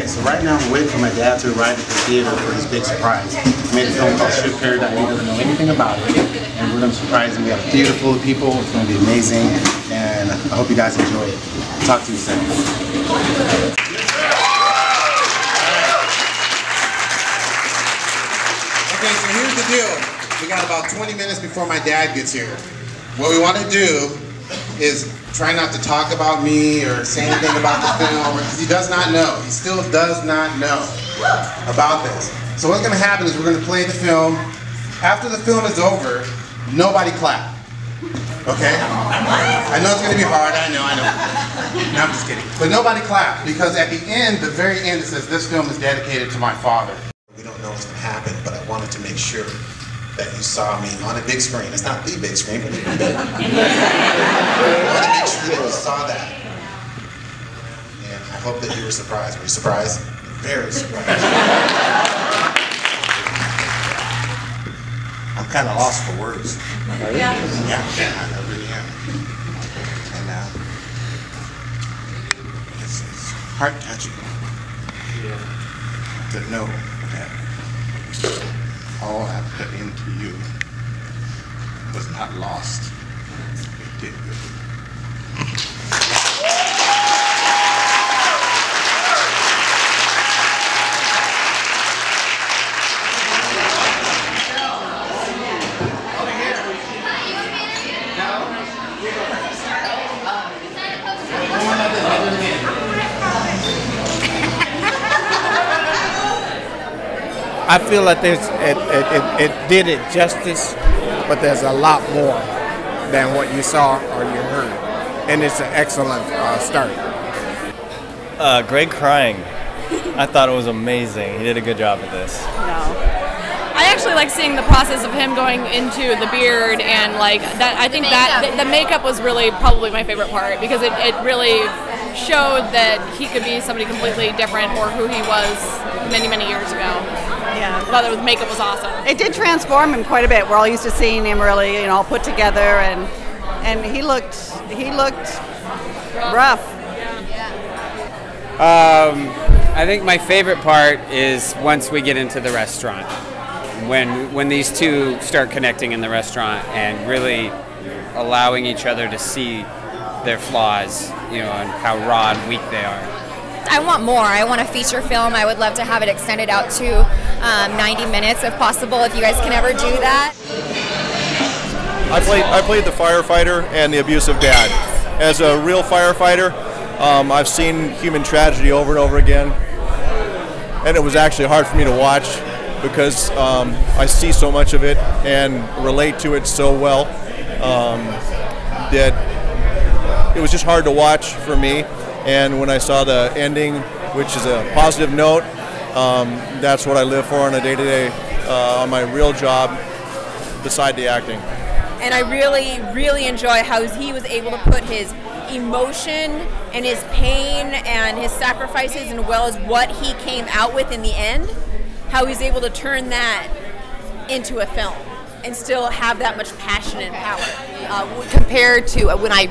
Okay, so right now I'm waiting for my dad to arrive at the theater for his big surprise. I made a film called SHIFTPARADIGM. He doesn't know anything about it, and we're going to surprise him. We got a theater full of people. It's going to be amazing, and I hope you guys enjoy it. Talk to you soon. Okay, so here's the deal. We got about 20 minutes before my dad gets here. What we want to do is try not to talk about me or say anything about the film, because he does not know. He still does not know about this. So what's going to happen is we're going to play the film. After the film is over, nobody clap. Okay? I know it's going to be hard. I know. No, I'm just kidding. But nobody clap, because at the end, the very end, it says, "This film is dedicated to my father." We don't know what's going to happen, but I wanted to make sure that you saw me on a big screen. It's not the big screen, but it's big. I want to make sure that you saw that. And I hope that you were surprised. Were you surprised? Very surprised. I'm kind of lost for words. Yeah. Yeah, I really am. And it's heart-touching to know that all I put into you was not lost. It did good. I feel like it did it justice, but there's a lot more than what you saw or you heard, and it's an excellent start. Greg crying. I thought it was amazing. He did a good job with this. No. I actually like seeing the process of him going into the beard and like that. I think that the makeup was really probably my favorite part, because it really showed that he could be somebody completely different, or who he was many years ago. Yeah, I thought the makeup was awesome. It did transform him quite a bit. We're all used to seeing him really, all put together, and he looked rough. I think my favorite part is once we get into the restaurant, when these two start connecting in the restaurant and really allowing each other to see their flaws, and how raw and weak they are. I want more. I want a feature film. I would love to have it extended out to 90 minutes if possible, if you guys can ever do that. I played the firefighter and the abusive dad. As a real firefighter, I've seen human tragedy over and over again, and it was actually hard for me to watch, because I see so much of it and relate to it so well that it was just hard to watch for me. And when I saw the ending, which is a positive note, that's what I live for on a day-to-day, on my real job, beside the acting. And I really enjoy how he was able to put his emotion and his pain and his sacrifices, as well as what he came out with in the end, how he's able to turn that into a film and still have that much passion and power. Compared to when I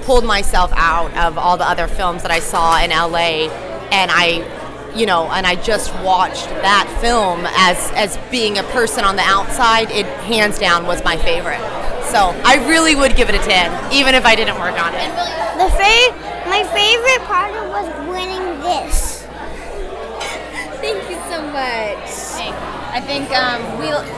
pulled myself out of all the other films that I saw in LA, and I just watched that film as being a person on the outside, it hands down was my favorite. So I really would give it a 10, even if I didn't work on it. My favorite part was winning this. Thank you so much. I think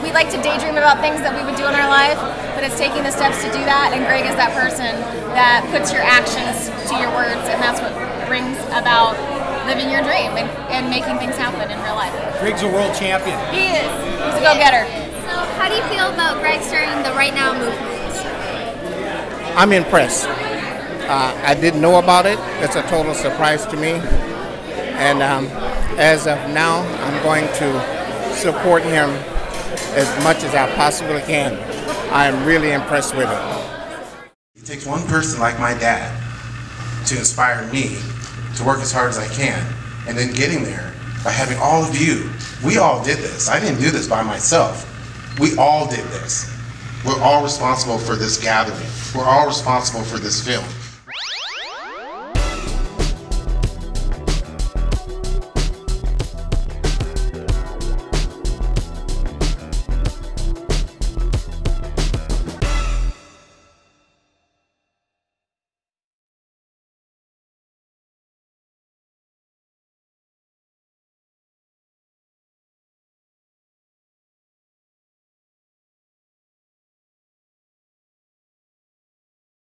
we like to daydream about things that we would do in our life, but it's taking the steps to do that, and Greg is that person that puts your actions to your words, and that's what brings about living your dream and making things happen in real life. Greg's a world champion. He is. He's a go-getter. So how do you feel about Greg starting the Right Now movement? I'm impressed. I didn't know about it. It's a total surprise to me, and as of now, I'm going to support him as much as I possibly can. I am really impressed with it. It takes one person like my dad to inspire me to work as hard as I can, and then getting there by having all of you. We all did this. I didn't do this by myself. We all did this. We're all responsible for this gathering. We're all responsible for this film.